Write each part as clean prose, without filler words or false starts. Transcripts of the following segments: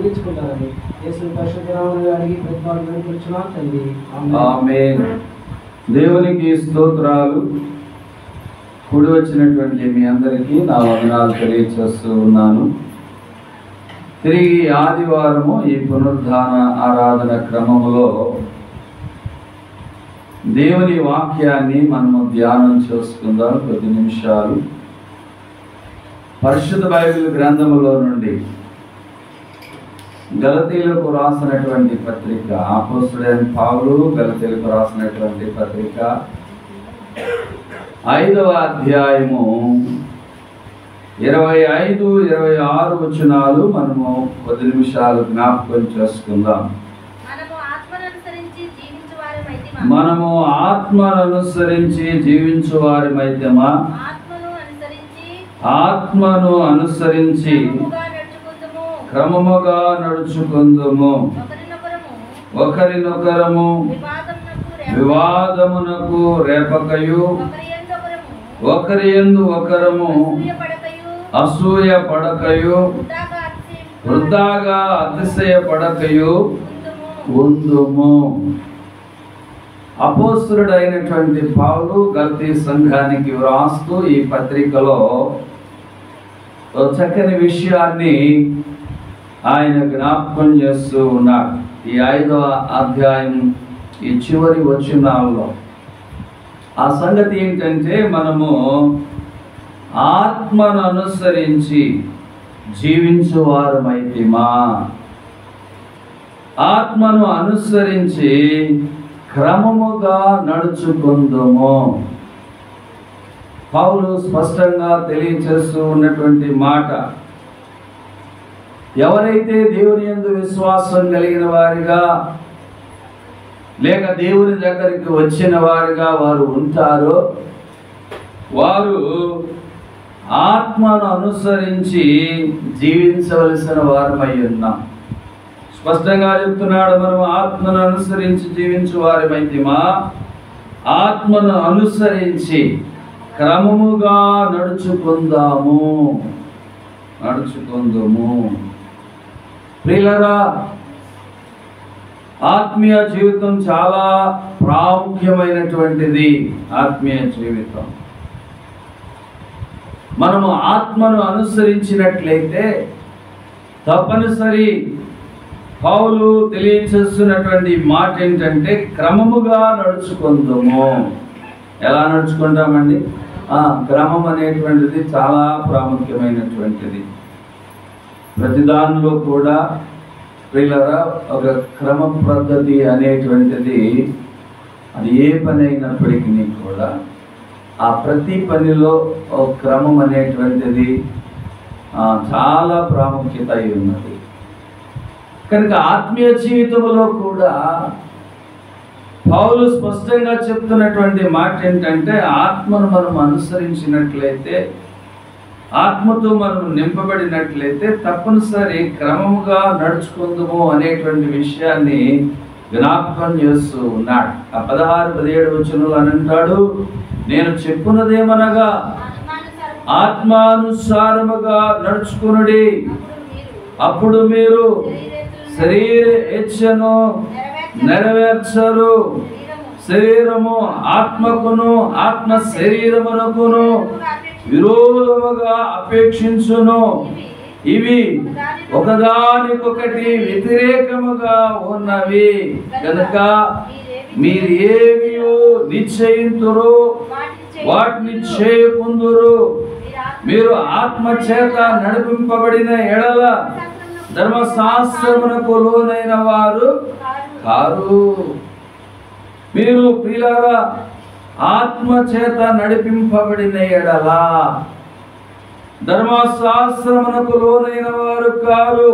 దీవించుకుంటారని యేసు పరిశుద్ధ నామములో అడిగి ప్రతిపాదన వేడుకొనుచున్నాం తండ్రి. ఆమేన్. దేవునికి స్తోత్రాలు. కూడి వచ్చినటువంటి మీ అందరికీ నా వందనాలు తెలియచేస్తూ ఉన్నాను. తిరిగి ఆదివారము ఈ పునరుద్ధాన ఆరాధన క్రమములో దేవుని వాక్యాన్ని మనము ధ్యానం చేసుకుందాం. కొద్ది నిమిషాలు పరిశుద్ధ బైబిల్ గ్రంథములో నుండి గలతీయులకు రాసినటువంటి పత్రిక, అపోస్తలుడైన పౌలు గలతీయులకు రాసినటువంటి పత్రిక 5వ అధ్యాయము 25, 26 వచనాలు మనము కొద్ది నిమిషాలు జ్ఞాపకం చేసుకుందాం. మనము ఆత్మను అనుసరించి జీవించువారమైతేమా ఆత్మను అనుసరించి క్రమముగా నడుచుకుందుము. ఒకరినొకరము వివాదమునకు రేపకయు ఒకరి యందు ఒకరము అసూయ పడకయు వృద్ధాగా అతిశయపడకయు ఉందుము. అపోస్తలుడైనటువంటి పౌలు గలతీ సంఘానికి వ్రాస్తూ ఈ పత్రికలో చక్కని విషయాన్ని ఆయన జ్ఞాపకం చేస్తూ ఉన్నాడు. ఈ 5వ అధ్యాయం ఈ చివరి వచనాల్లో ఆ సంగతి ఏంటంటే, మనము ఆత్మను అనుసరించి జీవించువారమైతిమా, ఆత్మను అనుసరించి క్రమముగా నడుచుకుందుము. పౌలు స్పష్టంగా తెలియచేస్తూ ఉన్నటువంటి మాట, ఎవరైతే దేవుని యందు విశ్వాసం కలిగిన వారిగా లేక దేవుని దగ్గరికి వచ్చిన వారిగా వారు ఉంటారో వారు ఆత్మను అనుసరించి జీవించవలసిన వారమై ఉన్నాం. స్పష్టంగా చెప్తున్నాడు, మనం ఆత్మను అనుసరించి జీవించు వారమైతేమా ఆత్మను అనుసరించి క్రమముగా నడుచుకుందాము. ప్రియులారా, ఆత్మీయ జీవితం చాలా ప్రాముఖ్యమైనటువంటిది. ఆత్మీయ జీవితం మనము ఆత్మను అనుసరించినట్లయితే తప్పనిసరి పౌలు తెలియచేస్తున్నటువంటి మాట ఏంటంటే, క్రమముగా నడుచుకుందాము. ఎలా నడుచుకుంటామండి? క్రమం అనేటువంటిది చాలా ప్రాముఖ్యమైనటువంటిది. ప్రతి దానిలో కూడా ప్రియులారా ఒక క్రమ పద్ధతి అనేటువంటిది, అది ఏ పని అయినప్పటికీ కూడా ఆ ప్రతి పనిలో ఒక క్రమం అనేటువంటిది చాలా ప్రాముఖ్యత అయి ఉన్నది. కనుక ఆత్మీయ జీవితంలో కూడా పౌలు స్పష్టంగా చెప్తున్నటువంటి మాట ఏంటంటే, ఆత్మను మనం అనుసరించినట్లయితే, ఆత్మతో మనం నింపబడినట్లయితే తప్పనిసరి క్రమముగా నడుచుకుందాము అనేటువంటి విషయాన్ని జ్ఞాపకం చేస్తూ ఉన్నాడు. ఆ 16, 17 వచనాలు అని అంటాడు, నేను చెప్పున్నదేమనగా ఆత్మానుసారముగా నడుచుకునుడి, అప్పుడు మీరు శరీర ఇచ్ఛను నెరవేర్చరు. శరీరము ఆత్మకును ఆత్మ శరీరమునకును విరోధముగా అపేక్షించును. ఇవి ఒకదానికొకటి వ్యతిరేకముగా ఉన్నవి. కనుక మీరు ఏమి నిశ్చయింతురు వాటిని చేయకుందురు. మీరు ఆత్మ చేత నడిపింపబడిన ఎడల ధర్మశాస్త్రమునకు లోనైన వారు కారు. మీరు ప్రియులారా ఆత్మ చేత నడిపింపబడిన ఎడల ధర్మశాస్త్రమునకు లోనైన వారు కారు.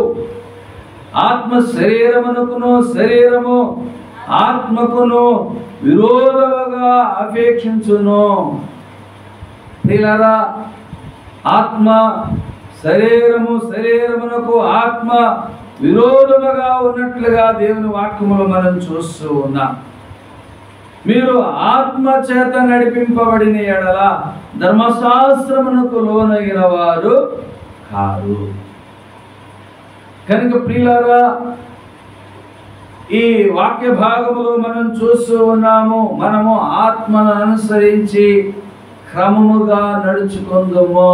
ఆత్మ శరీరమునకును శరీరము ఆత్మకును విరోధముగా అపేక్షించును. ప్రియులారా, ఆత్మ శరీరమునకు ఆత్మ విరోధముగా ఉన్నట్లుగా దేవుని వాక్యములో మనం చూస్తూ ఉన్నాం. మీరు ఆత్మ చేత నడిపింపబడిన ఎడల ధర్మశాస్త్రమునకు లోనైన వారు కారు. కనుక ప్రియులారా, ఈ వాక్య భాగములో మనం చూస్తూ ఉన్నాము, మనము ఆత్మను అనుసరించి క్రమముగా నడుచుకుందాము.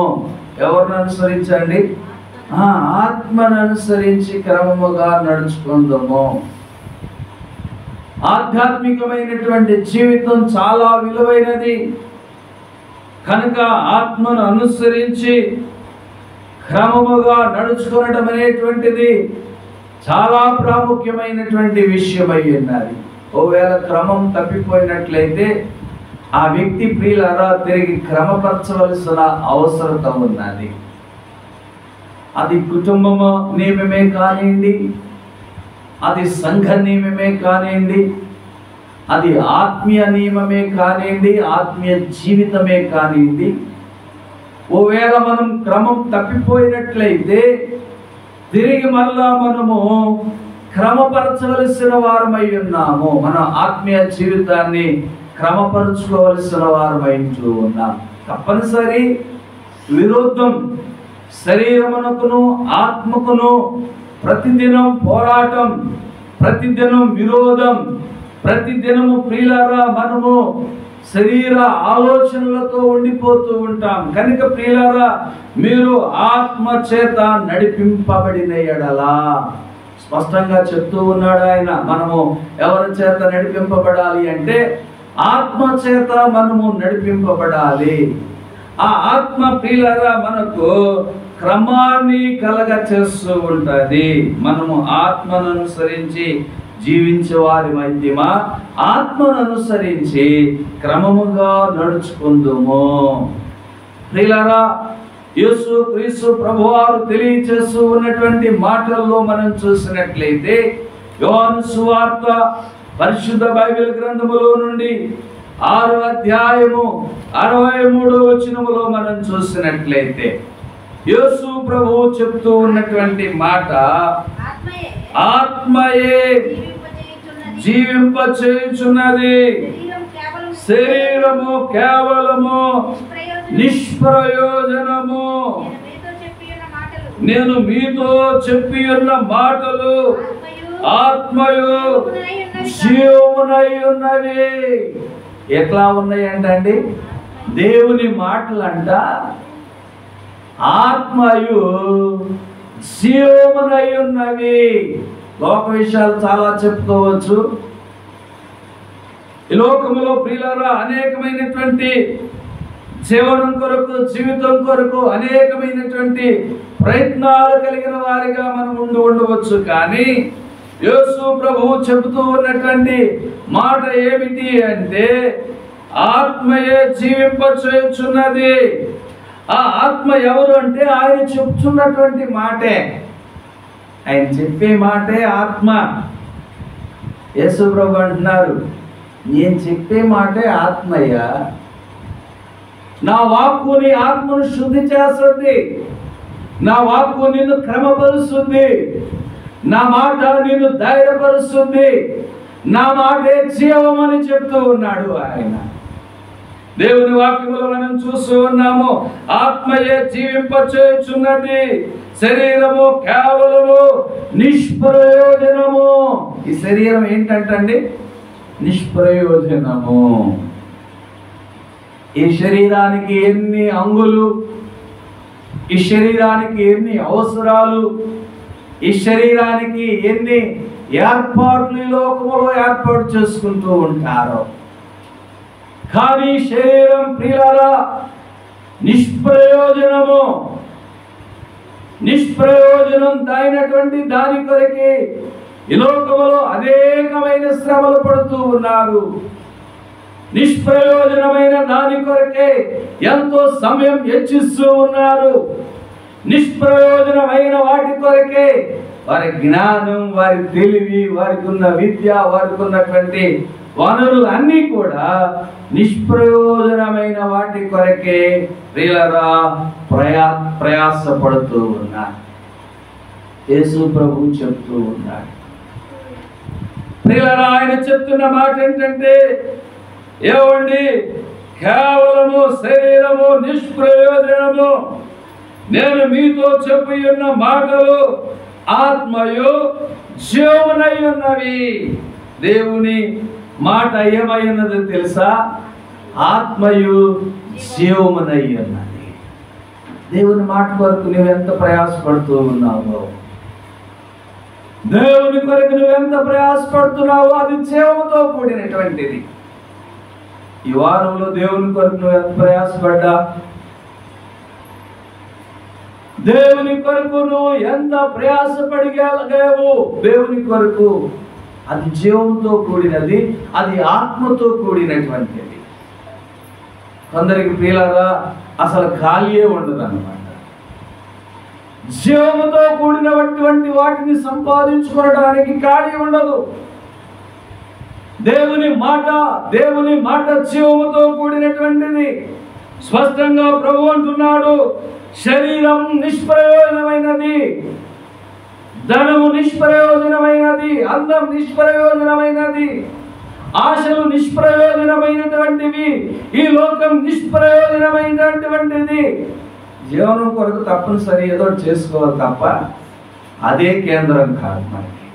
ఎవరిని అనుసరించండి? ఆత్మను అనుసరించి క్రమముగా నడుచుకుందాము. ఆధ్యాత్మికమైనటువంటి జీవితం చాలా విలువైనది. కనుక ఆత్మను అనుసరించి క్రమముగా నడుచుకోవడం అనేటువంటిది చాలా ప్రాముఖ్యమైనటువంటి విషయమై ఉన్నది. ఒకవేళ క్రమం తప్పిపోయినట్లయితే ఆ వ్యక్తి ప్రియులారా తిరిగి క్రమపరచవలసిన అవసరత ఉన్నది. అది కుటుంబము నియమమే కానివ్వండి, అది సంఘ నియమమే కానివ్వండి, అది ఆత్మీయ నియమమే కానివ్వండి, ఆత్మీయ జీవితమే కానివ్వండి. ఒకవేళ మనం క్రమం తప్పిపోయినట్లయితే తిరిగి మళ్ళా మనము క్రమపరచవలసిన వారమై ఉన్నాము. మన ఆత్మీయ జీవితాన్ని క్రమపరుచుకోవలసిన వారమై ఉన్నాం. తప్పనిసరి విరుద్ధం శరీరమునకును ఆత్మకును ప్రతిదినం పోరాటం, ప్రతిదినం విరోధం, ప్రతిదినము ప్రియులారా మనము శరీర ఆలోచనలతో ఉండిపోతూ ఉంటాం. కనుక ప్రియులారా, మీరు ఆత్మ చేత నడిపింపబడిన ఎడలా, స్పష్టంగా చెప్తూ ఉన్నాడు ఆయన. మనము ఎవరి చేత నడిపింపబడాలి అంటే ఆత్మ చేత మనము నడిపింపబడాలి. ఆ ఆత్మ ప్రియులారా మనకు క్రమాన్ని కలగ చేస్తూ ఉంటుంది. మనము ఆత్మను అనుసరించి జీవించే వారి మధ్యమా ఆత్మను అనుసరించి క్రమముగా నడుచుకుందుము. ప్రియులారా, యేసు క్రీస్తు ప్రభువారు తెలియచేస్తూ ఉన్నటువంటి మాటల్లో మనం చూసినట్లయితే యోహాను సువార్త పరిశుద్ధ బైబిల్ గ్రంథములో నుండి 6వ అధ్యాయము 63వ వచనములో మనం చూసినట్లయితే యేసు ప్రభువు చెప్తూ ఉన్నటువంటి మాట, ఆత్మయే జీవింపచేయుచున్నది, శరీరము కేవలము నిష్ప్రయోజనము. నేను మీతో చెప్పి ఉన్న మాటలు ఆత్మయు జీవమునై ఉన్నవి. ఎట్లా ఉన్నాయంటండి? దేవుని మాటలంట ఆత్మయు జీవమునై ఉన్నవి. లోక విషయాలు చాలా చెప్పుకోవచ్చు. ఈ లోకములో ప్రియులారా అనేకమైనటువంటి జీవనం కొరకు, జీవితం కొరకు అనేకమైనటువంటి ప్రయత్నాలు కలిగిన వారిగా మనం ఉండవచ్చు. కానీ యేసు ప్రభువు చెబుతూ ఉన్నటువంటి మాట ఏమిటి అంటే ఆత్మయే జీవింపచేయుచున్నది. ఆ ఆత్మ ఎవరు అంటే ఆయన చెప్తున్నటువంటి మాటే, ఆయన చెప్పే మాటే ఆత్మ. యేసు ప్రభు అంటున్నారు, నేను చెప్పే మాటే ఆత్మయ్యా. నా వాక్కు నీ ఆత్మను శుద్ధి చేస్తుంది, నా వాక్కు నిన్ను క్రమపరుస్తుంది, నా మాట నిన్ను ధైర్యపరుస్తుంది, నా మాటే జీవమని చెప్తూ ఉన్నాడు ఆయన. దేవుని వాక్యములో మనం చూస్తూ ఉన్నాము, ఆత్మయే జీవింపచేయుచున్నది, శరీరము కేవలము నిష్ప్రయోజనము. ఈ శరీరం ఏంటంటండి? నిష్ప్రయోజనము. ఈ శరీరానికి ఎన్ని అంగులు, ఈ శరీరానికి ఎన్ని అవసరాలు, ఈ శరీరానికి ఎన్ని ఏర్పాట్లు ఈ లోకములో ఏర్పాటు చేసుకుంటూ ఉంటారు. కానీ శరీరం ప్రియులారా నిష్ప్రయోజనము. నిష్ప్రయోజనం దాయినటువంటి దాని కొరకే ఈ లోకములో అనేకమైన శ్రమలు పడుతూ ఉన్నారు. నిష్ప్రయోజనమైన దాని కొరకే ఎంతో సమయం వెచ్చిస్తూ ఉన్నారు. నిష్ప్రయోజనమైన వాటి కొరకే వారి జ్ఞానం, వారి తెలివి, వారికి ఉన్న విద్య, వారికి ఉన్నటువంటి వనరులు అన్నీ కూడా నిష్ప్రయోజనమైన వాటి కొరకే ప్రియులారా ప్రయాసపడుతూ ఉన్నారు. యేసు ప్రభు చెప్తూ ఉన్నాడు. ప్రియులారా, ఆయన చెప్తున్న మాట ఏంటంటే, ఏమండి, కేవలము శరీరము నిష్ప్రయోజనము. నేను మీతో చెప్పి ఉన్న మాటలు ఆత్మయు జీవమునై ఉన్నవి. దేవుని మాట ఏమై ఉన్నదో తెలుసా? ఆత్మయు జీవమునై ఉన్నది. దేవుని మాట కొరకు నువ్వెంత ప్రయాసపడుతూ ఉన్నావో, దేవుని కొరకు నువ్వెంత ప్రయాసపడుతున్నావో అది జీవముతో కూడినటువంటిది. ఈ వారంలో దేవుని కొరకు నువ్వు ఎంత ప్రయాసపడ్డా, దేవుని కొరకు నువ్వు ఎంత ప్రయాసపడిగలిగావు, దేవుని కొరకు అది జీవంతో కూడినది, అది ఆత్మతో కూడినటువంటిది. కొందరికి ప్రియులారా అసలు ఖాళీయే ఉండదు అన్నమాట. జీవముతో కూడినటువంటి వాటిని సంపాదించుకోవడానికి ఖాళీ ఉండదు. దేవుని మాట జీవముతో కూడినటువంటిది. స్పష్టంగా ప్రభు అంటున్నాడు, శరీరం నిష్ప్రయోజనమైనది, ధనము నిష్ప్రయోజనమైనది, అందం నిష్ప్రయోజనమైనది, ఆశలు నిష్ప్రయోజనమైనటువంటివి, ఈ లోకం నిష్ప్రయోజనమైనటువంటిది. జీవనం కొరకు తప్పనిసరి ఏదో చేసుకోవాలి తప్ప అదే కేంద్రం కాదు. మనకి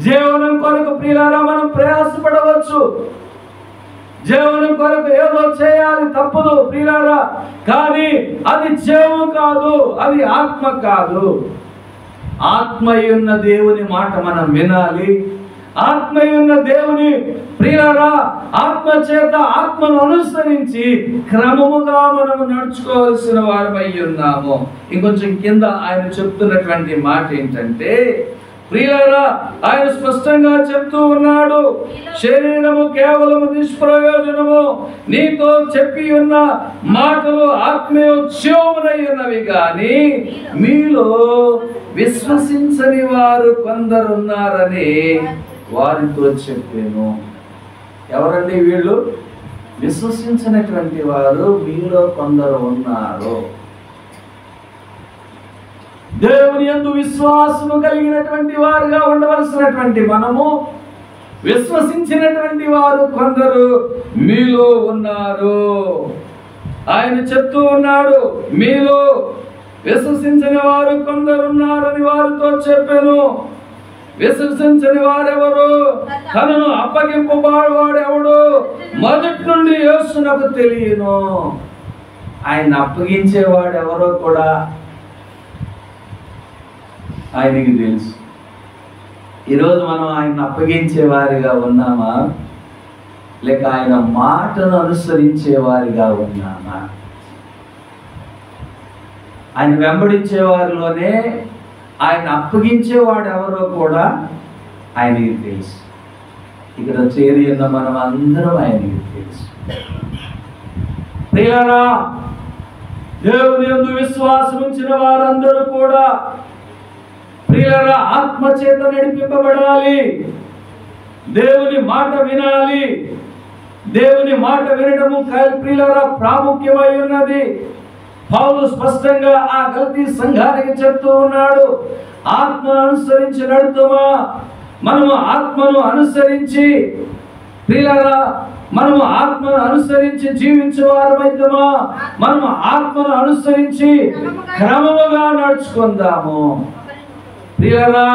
జీవనం కొరకు ప్రియులారా మనం ప్రయాసపడవచ్చు, జీవనం కొరకు ఏదో చేయాలి, తప్పదు ప్రియులారా. కానీ అది జీవము కాదు, అది ఆత్మ కాదు. ఆత్మయున్న దేవుని మాట మనం వినాలి. ఆత్మయున్న దేవుని ప్రియులారా ఆత్మ చేత ఆత్మను అనుసరించి క్రమముగా మనము నడుచుకోవాల్సిన వారమై ఉన్నాము. ఇంకొంచెం కింద ఆయన చెప్తున్నటువంటి మాట ఏంటంటే, ప్రియులారా ఆయన స్పష్టంగా చెప్తూ ఉన్నాడు, శరీరము కేవలము నిష్ప్రయోజనము, నీతో చెప్పి ఉన్న మాటలు ఆత్మీయ జీవమునై ఉన్నవి, కానీ మీలో విశ్వసించని వారు కొందరున్నారని వారితో చెప్పాను. ఎవరండి వీళ్ళు? విశ్వసించినటువంటి వారు మీలో కొందరు ఉన్నారు. దేవుని యందు విశ్వాసము కలిగినటువంటి వారుగా ఉండవలసినటువంటి మనము విశ్వసించినటువంటి వారు కొందరు మీలో ఉన్నారు. ఆయన చెప్తూ ఉన్నాడు, మీలో విశ్వసించని వారు కొందరు ఉన్నారని వారితో చెప్పాను. విశ్వసించని వారెవరు? తనను అప్పగింపబడేవాడెవడు? మొదటి నుండి యేసునకు తెలియను. ఆయన అప్పగించేవాడు ఎవరో కూడా ఆయనకి తెలుసు. ఈరోజు మనం ఆయన అప్పగించే వారిగా ఉన్నామా, లేక ఆయన మాటను అనుసరించే వారిగా ఉన్నామా? ఆయన వెంబడించే వారిలోనే ఆయన అప్పగించేవాడు ఎవరో కూడా ఆయనకి తెలుసు. ఇక్కడ చేరి ఉన్న మనం అందరం ఆయనకి తెలుసు. ప్రియులారా దేవుని యందు విశ్వాసం ఉంచిన వారందరూ కూడా ప్రియులారా ఆత్మ చేత నడిపింపబడాలి. దేవుని మాట వినాలి. దేవుని మాట వినడము ప్రియులారా ప్రాముఖ్యమై ఉన్నది. పౌలు స్పష్టంగా ఆ గలతీ సంఘానికి చెప్తూ ఉన్నాడు, ఆత్మను అనుసరించి నడుతుమా? మనము ఆత్మను అనుసరించి ప్రియులారా మనము ఆత్మను అనుసరించి జీవించేవారమైతమా? మనము ఆత్మను అనుసరించి క్రమముగా నడుచుకుందాము. ప్రియులారా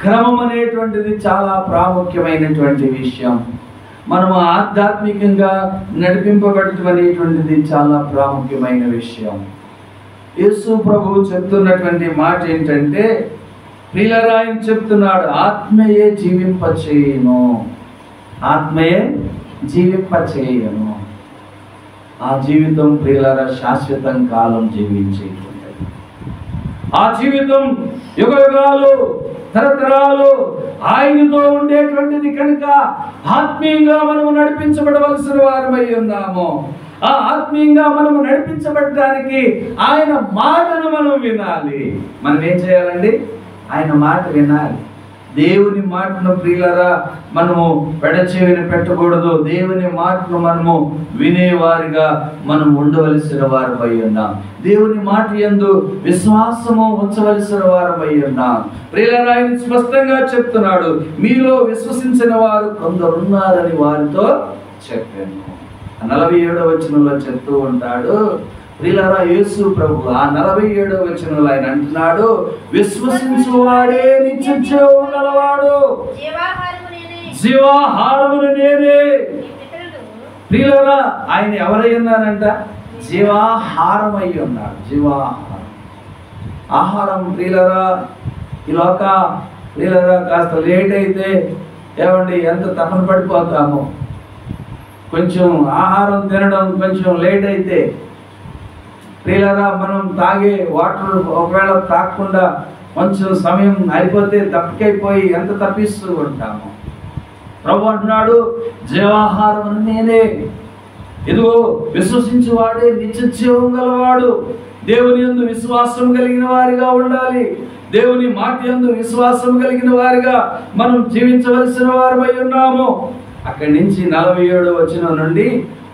క్రమం అనేటువంటిది చాలా ప్రాముఖ్యమైనటువంటి విషయం. మనము ఆధ్యాత్మికంగా నడిపింపబడటం అనేటువంటిది చాలా ప్రాముఖ్యమైన విషయం. యేసు ప్రభువు చెప్తున్నటువంటి మాట ఏంటంటే, ప్రియులారా ఆయన చెప్తున్నాడు, ఆత్మయే జీవింపచేయును, ఆత్మయే జీవింపచేయును. ఆ జీవితం ప్రియులారా శాశ్వతం కాలం జీవించేటువంటిది. ఆ జీవితం యుగ యుగాలు తరతరాలు ఆయనతో ఉండేటువంటిది కనుక ఆత్మీయంగా మనము నడిపించబడవలసిన వారమై ఉన్నాము. ఆ ఆత్మీయంగా మనము నడిపించబడడానికి ఆయన మాటను మనం వినాలి. మనం ఏం చేయాలండి? ఆయన మాట వినాలి. దేవుని మాటను ప్రియులారా మనము పెడచెవిన పెట్టకూడదు. దేవుని మాటను మనము వినేవారిగా మనం ఉండవలసిన వారమై ఉన్నాం. దేవుని మాట యందు విశ్వాసము ఉంచవలసిన వారమై ఉన్నాం. ప్రియులారా ఆయన స్పష్టంగా చెప్తున్నాడు, మీలో విశ్వసించిన వారు కొందరున్నారని వారితో చెప్పాను. 47వ వచనంలో చెప్తూ ఉంటాడు, ప్రియులారా, యేసు ప్రభు ఆ 47వ వచనంలో ఆయన అంటున్నాడు, విశ్వసించువాడే నిత్య జీవము గలవాడు, జీవాహారమును నేనే. ప్రియులారా, ఆయన ఎవరై ఉన్నారంట? జీవాహారం అయి ఉన్నాడు. జీవాహారం, ఆహారం. ప్రియులారా, ఈ లోక ప్రియులారా, కాస్త లేట్ అయితే ఏమండి ఎంత తపన పడిపోతాము. కొంచెం ఆహారం తినడం కొంచెం లేట్ అయితే ప్రియులారా, మనం తాగే వాటర్ ఒకవేళ తాగకుండా కొంచెం సమయం అయిపోతే తప్పికైపోయి ఎంత తప్పిస్తూ ఉంటాము. ప్రభు అంటున్నాడు, జీవాహారం నేనే. ఇదిగో విశ్వసించువాడే నిత్య జీవం గలవాడు. దేవుని యందు విశ్వాసం కలిగిన వారిగా ఉండాలి. దేవుని మాట యందు విశ్వాసం కలిగిన వారిగా మనం జీవించవలసిన వారమై ఉన్నాము. అక్కడి నుంచి 47వ వచనం నుండి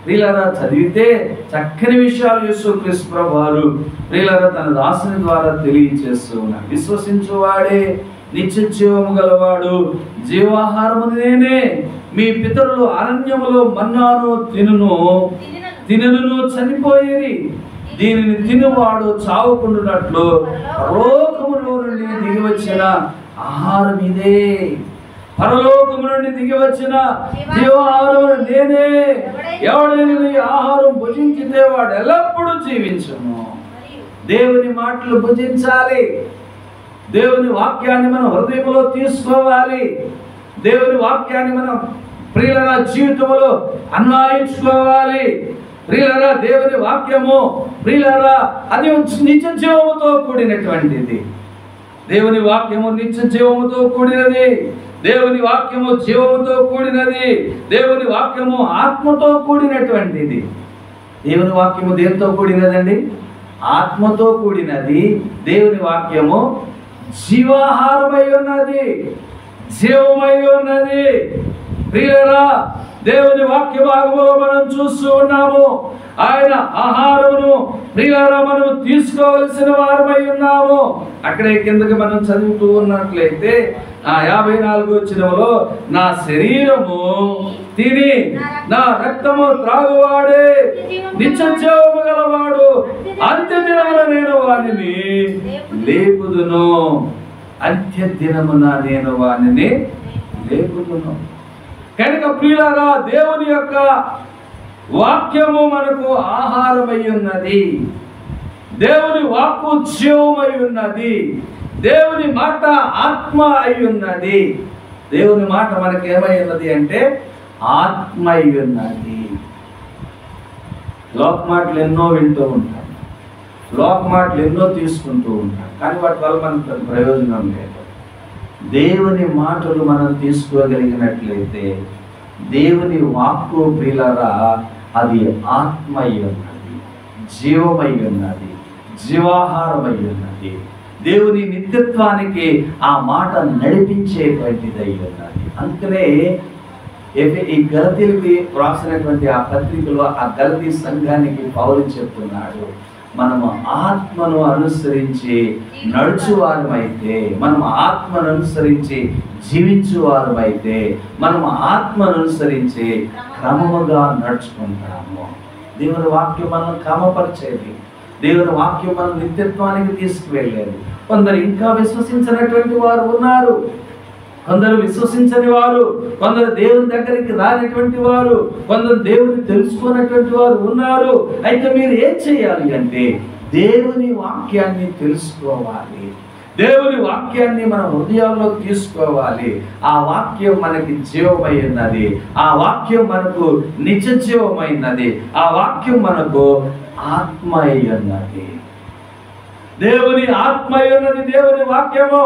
ప్రియులారా చదివితే చక్కని విషయాలు యేసుక్రీస్తు ప్రభువారు ప్రియులారా తన దాసుని ద్వారా తెలియజేస్తూ ఉన్నారు. విశ్వసించువాడే నిత్య జీవము గలవాడు, జీవాహారము నేనే. మీ పితరులు అరణ్యములో మన్నాను తినను చనిపోయేది. దీనిని తినువాడు చావకుండునట్లు పరలోకములో నుండి దిగి వచ్చిన ఆహారం ఇదే. పరలోకము నుండి దిగి వచ్చిన జీవాహారం నేనే. ఎవడైనా ఈ ఆహారం భుజించితే వాడు ఎల్లప్పుడూ జీవించును. దేవుని మాటలు భుజించాలి. దేవుని వాక్యాన్ని మనం హృదయంలో తీసుకోవాలి. దేవుని వాక్యాన్ని మనం ప్రియుల జీవితంలో అన్వయించుకోవాలి. ప్రియులారా, దేవుని వాక్యము ప్రియులారా అది నిత్య జీవముతో కూడినటువంటిది. దేవుని వాక్యము నిత్య జీవముతో కూడినది. దేవుని వాక్యము జీవముతో కూడినది. దేవుని వాక్యము ఆత్మతో కూడినటువంటిది. దేవుని వాక్యము దేనితో కూడినదండి? ఆత్మతో కూడినది. దేవుని వాక్యము జీవాహారమై ఉన్నది, జీవమై ఉన్నది. ప్రియులారా, దేవుని వాక్య భాగములో మనం చూస్తూ ఉన్నాము. ఆయన ఆహారమును ప్రియులారా మనం తీసుకోవలసిన వారమై ఉన్నాము. అక్కడే కిందకి మనం చదువుతూ ఉన్నట్లయితే 54వ వచనంలో, నా శరీరము తిని నా రక్తము త్రాగువాడే నిత్య జీవము గలవాడు, అంత్య దినమున నేను వానిని లేపుదును. అంత్య దినమున నేను వానిని లేపుదును. కనుక ప్రియులారా, దేవుని యొక్క వాక్యము మనకు ఆహారమై ఉన్నది. దేవుని వాక్కు జీవమై ఉన్నది. దేవుని మాట ఆత్మ అయి ఉన్నది. దేవుని మాట మనకి ఏమై ఉన్నది అంటే ఆత్మ అయి ఉన్నది. లోక మాటలు ఎన్నో వింటూ ఉంటాం, లోక మాటలు ఎన్నో తీసుకుంటూ ఉంటాం, కానీ వాటి వల్ల మనకు ప్రయోజనం లేదు. దేవుని మాటలు మనం తీసుకోగలిగినట్లయితే దేవుని వాక్కు ప్రియులారా అది ఆత్మ అయి ఉన్నది, జీవమై ఉన్నది, జీవాహారమై ఉన్నది. దేవుని నిత్యత్వానికి ఆ మాట నడిపించేటువంటిది అయి ఉన్నది. అందుకనే ఈ గలతీయులకి రాసినటువంటి ఆ పత్రికలో ఆ గలతీ సంఘానికి పౌలు చెప్తున్నాడు, మనము ఆత్మను అనుసరించి నడుచువారమైతే, మనం ఆత్మను అనుసరించి జీవించువారమైతే, మనం ఆత్మను అనుసరించి క్రమముగా నడుచుకుంటాము. దేవుని వాక్యం మనం క్రమపరిచేది. దేవుని వాక్యం మనం నిత్యత్వానికి తీసుకువెళ్ళేది. కొందరు ఇంకా విశ్వసించినటువంటి వారు ఉన్నారు, కొందరు విశ్వసించని వారు, కొందరు దేవుని దగ్గరికి రానటువంటి వారు, కొందరు దేవుని తెలుసుకున్నటువంటి వారు ఉన్నారు. అయితే మీరు ఏం చేయాలి అంటే దేవుని వాక్యాన్ని తెలుసుకోవాలి. దేవుని వాక్యాన్ని మన హృదయాల్లో తీసుకోవాలి. ఆ వాక్యం మనకి జీవమై ఉన్నది. ఆ వాక్యం మనకు నిత్య జీవమైనది. ఆ వాక్యం మనకు ఆత్మ అయి ఉన్నది. దేవుని ఆత్మ అయి ఉన్నది దేవుని వాక్యము.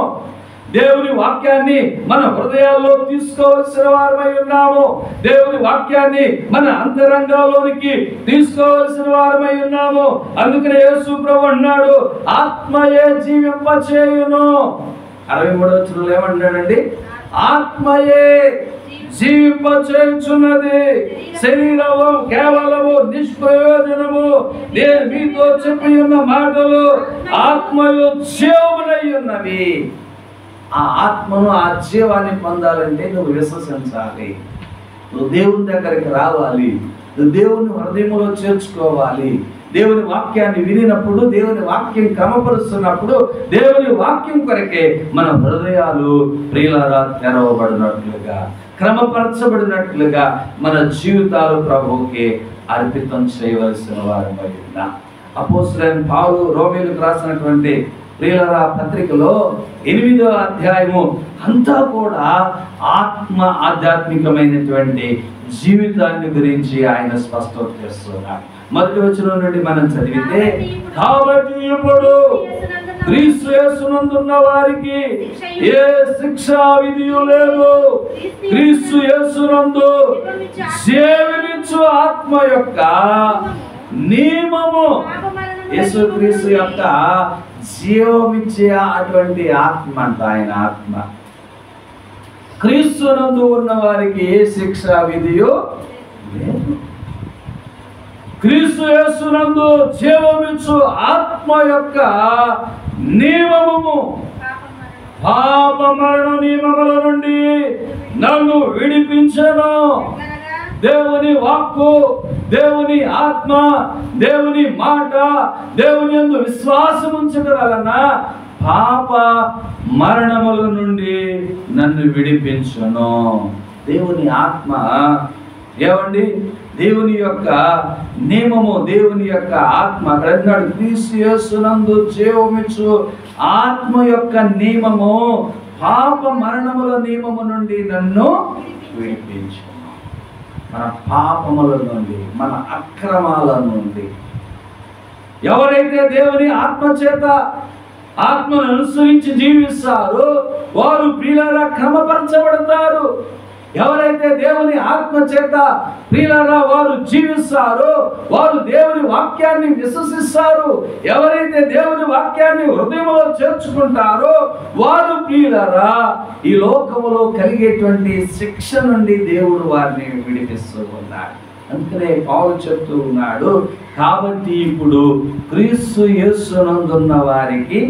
దేవుని వాక్యాన్ని మన హృదయాల్లో తీసుకోవలసిన వారమై ఉన్నాము. దేవుని వాక్యాన్ని మన అంతరంగాల్లోనికి తీసుకోవలసిన వారమై ఉన్నాము. అందుకనే యేసు ప్రభువు అన్నాడు, ఆత్మయే జీవింపచేయును. 63వ వచనంలో ఏమంటాడండి? ఆత్మయే జీవింపచేయుచున్నది, శరీరము కేవలము నిష్ప్రయోజనము. నేను మీతో చెప్పి ఉన్న మాటలు ఆత్మయు జీవములై ఉన్నవి. ఆ ఆత్మను, ఆ జీవాన్ని పొందాలంటే నువ్వు విశ్వసించాలి. నువ్వు దేవుని దగ్గరికి రావాలి. నువ్వు దేవుని హృదయంలో చేర్చుకోవాలి. దేవుని వాక్యాన్ని వినినప్పుడు, దేవుని వాక్యం క్రమపరుస్తున్నప్పుడు, దేవుని వాక్యం కొరకే మన హృదయాలు ప్రియులారా తెరవబడినట్లుగా, క్రమపరచబడినట్లుగా మన జీవితాలు ప్రభువుకి అర్పితం చేయవలసిన వారమై ఉన్నాం. అపోస్తలుడైన పౌలు రోమీయులకు రాసినటువంటి ప్రియులారా పత్రికలో 8వ అధ్యాయము అంతా కూడా ఆధ్యాత్మికమైనటువంటి జీవితాన్ని గురించి ఆయన స్పష్టం చేస్తున్నారు. మొదటి వచనం నుండి మనం చదివితే, కాబట్టి ఇప్పుడు క్రీస్తు యేసునందున్న వారికి ఏ శిక్షా విధియు లేదు. క్రీస్తు యేసునందు జీవమిచ్చు ఆత్మ యొక్క నియమము, యేసుక్రీస్తు యొక్క జీవమిచ్చే అటువంటి ఆత్మ అంట, ఆయన ఆత్మ. క్రీస్తునందు ఉన్న వారికి ఏ శిక్షా విధియో లేదు. క్రీస్తు యేసునందు జీవమిచ్చు ఆత్మ యొక్క నియమము పాప మరణ నియమముల నుండి నన్ను విడిపించెను. దేవుని వాక్కు, దేవుని ఆత్మ, దేవుని మాట, దేవుని యందు విశ్వాసం ఉంచడం వలన పాప మరణముల నుండి నన్ను విడిపించును. దేవుని ఆత్మ ఏమండి? దేవుని యొక్క నియమము, దేవుని యొక్క ఆత్మ. అక్కడ క్రీస్తు యేసునందు జీవమిచ్చు ఆత్మ యొక్క నియమము పాప మరణముల నియమము నుండి నన్ను విడిపించు. మన పాపముల నుండి, మన అక్రమాల నుండి. ఎవరైతే దేవుని ఆత్మ చేత ఆత్మను అనుసరించి జీవిస్తారో వారు ప్రియులారా క్రమపరచబడతారు. ఎవరైతే దేవుని ఆత్మ చేత ప్రియులారా వారు జీవిస్తారో వారు దేవుని వాక్యాన్ని విశ్వసిస్తారు. ఎవరైతే దేవుని వాక్యాన్ని హృదయంలో చేర్చుకుంటారో వారు ప్రియులారా ఈ లోకములో కలిగేటువంటి శిక్ష నుండి దేవుడు వారిని విడిపిస్తూ ఉన్నాడు. అందుకనే పౌలు చెప్తూ ఉన్నాడు, కాబట్టి ఇప్పుడు క్రీస్తు యేసునందున్న వారికి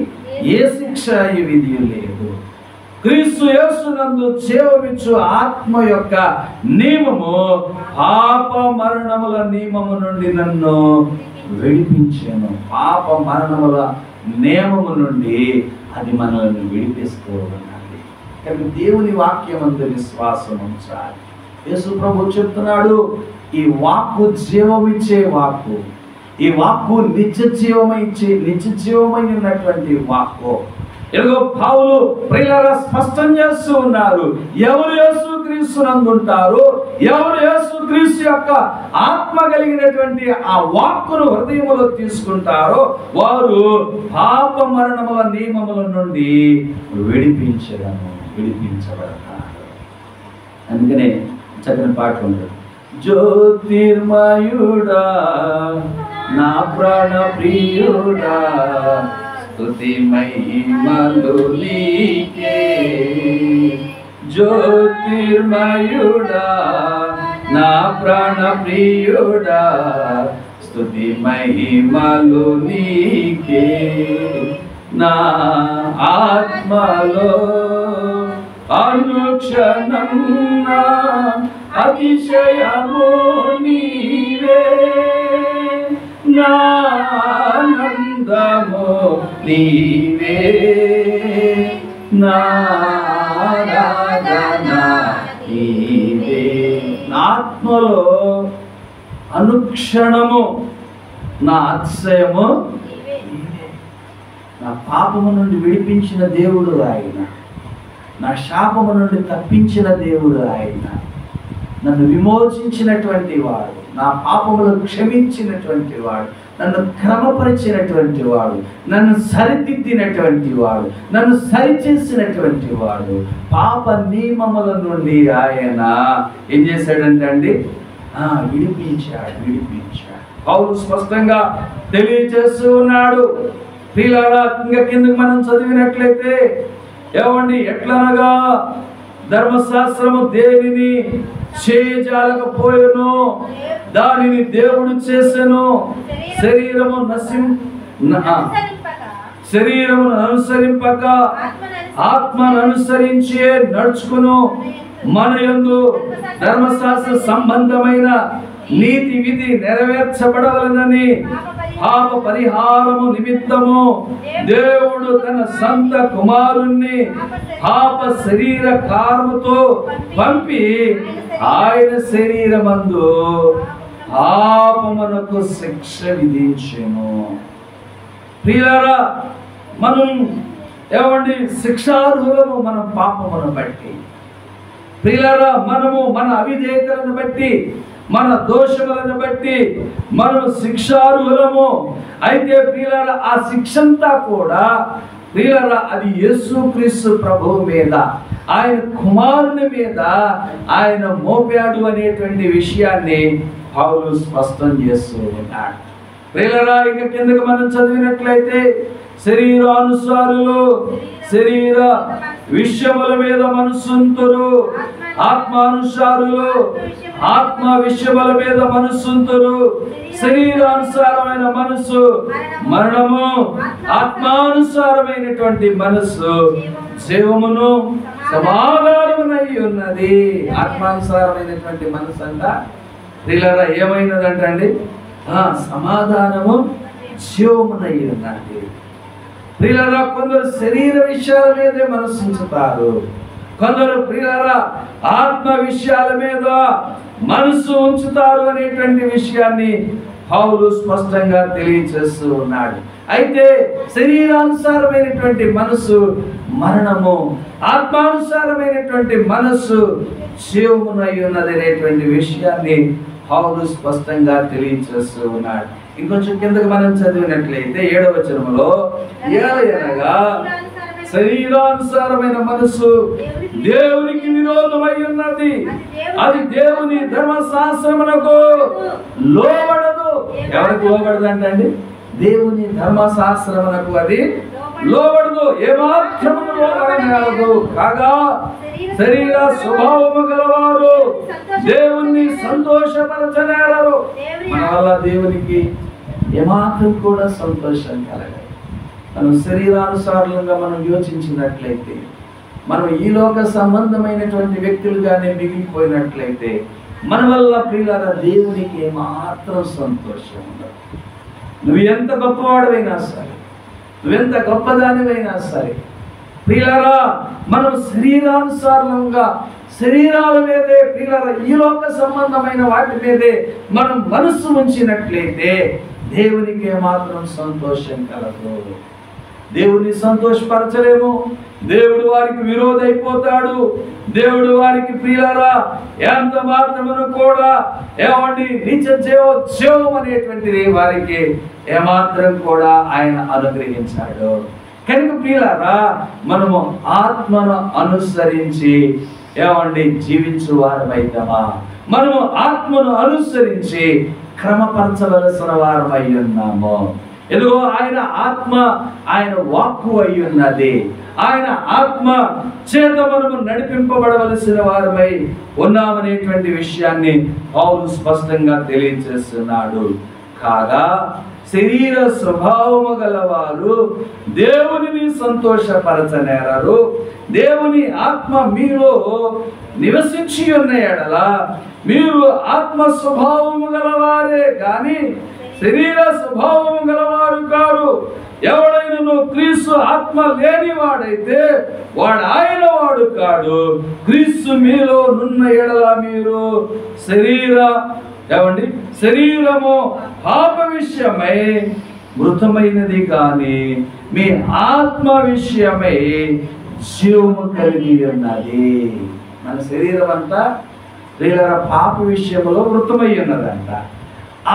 ఏ శిక్ష విధి లేదు. క్రీస్తు యేసునందు జీవమిచ్చు ఆత్మ యొక్క నియమము పాప మరణముల నియమము నుండి నన్ను విడిపించాను. పాప మరణముల నియమము నుండి అది మనల్ని విడిపిస్తూ ఉన్నది. కానీ దేవుని వాక్యమందు విశ్వాసం ఉంచాలి. యేసు ప్రభు చెప్తున్నాడు, ఈ వాక్కు జీవమిచ్చే వాక్కు, ఈ వాక్కు నిత్య జీవమై ఉన్నటువంటి వాక్కు. ఎలాగో పౌలు ప్రియులారా స్పష్టం చేస్తూ ఉన్నారు, ఎవరు యేసుక్రీస్తునందు ఉంటారో, ఎవరు యేసుక్రీస్తు యొక్క ఆత్మ కలిగినటువంటి ఆ వాక్కును హృదయములో తీసుకుంటారో వారు పాప మరణముల నియమముల నుండి విడిపించబడతారు. అందుకనే చక్కని పాట ఉంటుంది, జ్యోతిర్మయుడా నా ప్రాణ ప్రియుడా స్తుతి మహిమలు నీకే. జ్యోతిర్మయుడా నా ప్రాణ ప్రియుడా స్తుతి మహిమలు నీకే. నా ఆత్మలో అనుక్షణం నా అతిశయము నీవే. నా ఆనందము నీవే. నా ఆరాధన నీవే. నా ఆత్మలో అనుక్షణము నా అతిశయము నీవే. నా పాపము నుండి విడిపించిన దేవుడు ఆయన. నా శాపము నుండి తప్పించిన దేవుడు ఆయన. నన్ను విమోచించినటువంటి వాడు, నా పాపములను క్షమించినటువంటి వాడు, నన్ను క్రమపరిచినటువంటి వాడు, నన్ను సరిదిద్దినటువంటి వాడు, నన్ను సరిచేసినటువంటి వాడు. పాప నియమముల నుండి ఆయన ఏం చేశాడంటే అండి, విడిపించాడు. పౌలు స్పష్టంగా తెలియజేస్తూ ఉన్నాడు. ప్రియులారా ఇంకా కిందకి మనం చదివినట్లయితే ఏమండి, ఎట్లనగా ధర్మశాస్త్రము దేనిని చేయజాలకపోయెను, దానిని దేవుడు చేసెను. శరీరమును అనుసరింపక ఆత్మను అనుసరించే నడుచుకును. మన యందు ధర్మశాస్త్ర సంబంధమైన నీతి విధి నెరవేర్చబడవలనని పాప పరిహారము నిమిత్తము దేవుడు తన సంత కుమారుణ్ణి పాప శరీర కారముతో పంపి ఆయన శరీరమందు పాపమునకు శిక్ష విధించెను. ప్రియులారా, మనం ఏమండి శిక్షార్హులము మన పాపమును బట్టి. ప్రియులారా, మనము మన అవిధేయతలను బట్టి, మన దోషములను బట్టి మనము శిక్షార్హులము. అయితే ప్రియులారా, ఆ శిక్షంతా కూడా ప్రియులారా అది యేసుక్రీస్తు ప్రభువు మీద, ఆయన కుమారుని మీద ఆయన మోపాడు అనేటువంటి విషయాన్ని పౌలు స్పష్టం చేస్తూ ఉన్నాడు. ప్రియులారా, ఇక కిందకి మనం చదివినట్లయితే శరీరానుసారులు శరీర విషయముల మీద మనసుంతురు, ఆత్మానుసారులు ఆత్మ విషయముల మీద మనసుంతురు. శరీరానుసారమైన మనసు మరణము, ఆత్మానుసారమైనటువంటి మనసు జీవమును సమాధానమునై ఉన్నది. ఆత్మానుసారమైనటువంటి మనసు అంట ప్రియులారా ఏమైనదంటండి? సమాధానము జీవమునై ఉన్నది. ప్రియులారా, కొందరు శరీర విషయాల మీదే మనసు ఉంచుతారు, కొందరు ప్రియులారా ఆత్మ విషయాల మీద మనసు ఉంచుతారు అనేటువంటి విషయాన్ని పౌలు స్పష్టంగా తెలియజేస్తూ ఉన్నాడు. అయితే శరీరానుసారమైనటువంటి మనసు మరణము, ఆత్మానుసారమైనటువంటి మనసు జీవమునై ఉన్నది అనేటువంటి విషయాన్ని పౌలు స్పష్టంగా తెలియజేస్తూ ఉన్నాడు. ఇంకొంచెం కిందకి మనం చదివినట్లయితే 7వ వచనములో ఏలయనగా శరీరానుసారమైన మనసు దేవునికి విరోధమై ఉన్నది, అది దేవుని ధర్మశాస్త్రమునకు లోబడదు. ఎవరికి లోబడదు అంటండి? దేవుని ధర్మశాస్త్రమునకు అది లోబడదు, ఏమాత్రము లోబడదు. కాగా శరీర స్వభావము గలవారు దేవుణ్ణి సంతోషపరచనేరరు. మన వల్ల దేవునికి ఏమాత్రం కూడా సంతోషం కలగదు. మనం శరీరానుసారంగా మనం యోచించినట్లయితే, మనం ఈ లోక సంబంధమైనటువంటి వ్యక్తులుగానే మిగిలిపోయినట్లయితే మన వల్ల ప్రియులారా దేవునికి ఏమాత్రం సంతోషం ఉండదు. నువ్వు ఎంత గొప్పవాడవైనా సరే, నువ్వెంత గొప్పదానివైనా సరే ప్రియులారా, మనం శరీరానుసారంగా శరీరాల మీదే ప్రియులారా ఈ లోక సంబంధమైన వాటి మీదే మనం మనస్సు ఉంచినట్లయితే దేవునికి ఏమాత్రం సంతోషం కలదు. దేవుని సంతోషపరచలేము. దేవుడు వారికి విరోధైపోతాడు. దేవుడు వారికి ప్రియులారా ఎంత మాత్రమును కూడా ఏమండి నిత్య జీవం అనేటువంటిది వారికి ఏమాత్రం కూడా ఆయన అనుగ్రహించాడు. కనుక ప్రియులారా, మనము ఆత్మను అనుసరించి ఏమండి జీవించు వారమైతామా? మనము ఆత్మను అనుసరించి క్రమపరచవలసిన వారమై ఉన్నాము. ఎదుగో ఆయన ఆత్మ, ఆయన వాక్కు అయి ఉన్నది. ఆయన ఆత్మ చేత మనము నడిపింపబడవలసిన వారమై ఉన్నామనేటువంటి విషయాన్ని పౌలు స్పష్టంగా తెలియజేస్తున్నాడు. కాగా శరీర స్వభావము గలవారు దేవునిని సంతోషపరచనేరరు. దేవుని ఆత్మ మీలో నివసించి ఉన్న ఎడల మీరు ఆత్మ స్వభావము గలవారే గాని శరీర స్వభావము గలవారు కారు. ఎవడైనను క్రీస్తు ఆత్మ లేనివాడైతే వాడు ఆయన వాడు కాడు. క్రీస్తు మీలో నున్న ఎడల మీరు శరీరము పాప విషయమై మృతమైనది కానీ మీ ఆత్మ విషయమై జీవము కలిగి ఉన్నది. మన శరీరం అంతా పాప విషయంలో మృతమై ఉన్నదంట.